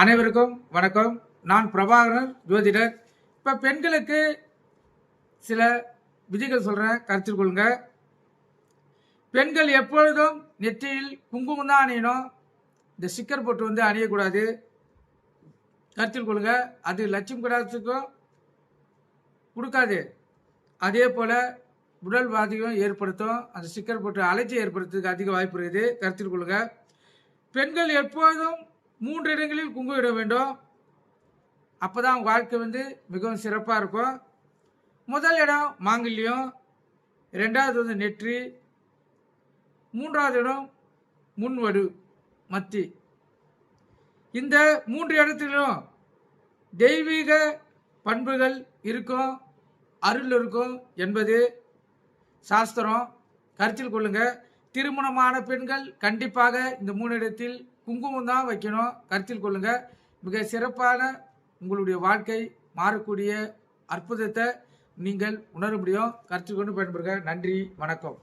அனைவருக்கும் வணக்கம். நான் பிரபாகரன், ஜோதிடர். இப்போ பெண்களுக்கு சில விதிகள் சொல்கிறேன், கருத்தில் கொள்ளுங்க. பெண்கள் எப்பொழுதும் நெற்றியில் குங்குமம் தான் அணியணும். இந்த ஸ்டிக்கர் போட்டு அணியக்கூடாது, கருத்தில் கொள்ளுங்க. அது லட்சுமி கடாட்சத்துக்கும் கொடுக்காது. அதே போல் உடல் பாதிக்கும் ஏற்படுத்தும். அந்த ஸ்டிக்கர் போட்டு அலைச்சி ஏற்படுத்துறதுக்கு அதிக வாய்ப்பு இருக்குது, கருத்தில் கொள்ளுங்க. பெண்கள் எப்போதும் 3 இடங்களில் குங்குமம் இட வேண்டும். அப்போ தான் வாழ்க்கை மிகவும் சிறப்பாக இருக்கும். முதல் இடம் மாங்கல்யம், 2வது நெற்றி, 3வது இடம் முன்வடு மத்தி. இந்த 3 இடத்திலும் தெய்வீக பண்புகள் இருக்கும், அருள் இருக்கும் என்பது சாஸ்திரம், கருத்தில் கொள்ளுங்க. திருமணமான பெண்கள் கண்டிப்பாக இந்த 3 இடத்தில் குங்குமம் தான் வைக்கணும், கருத்தில் கொள்ளுங்க. மிக சிறப்பான உங்களுடைய வாழ்க்கை மாறக்கூடிய அற்புதத்தை நீங்கள் உணர முடியும். கருத்தில் கொண்டு பயன்படுங்க. நன்றி, வணக்கம்.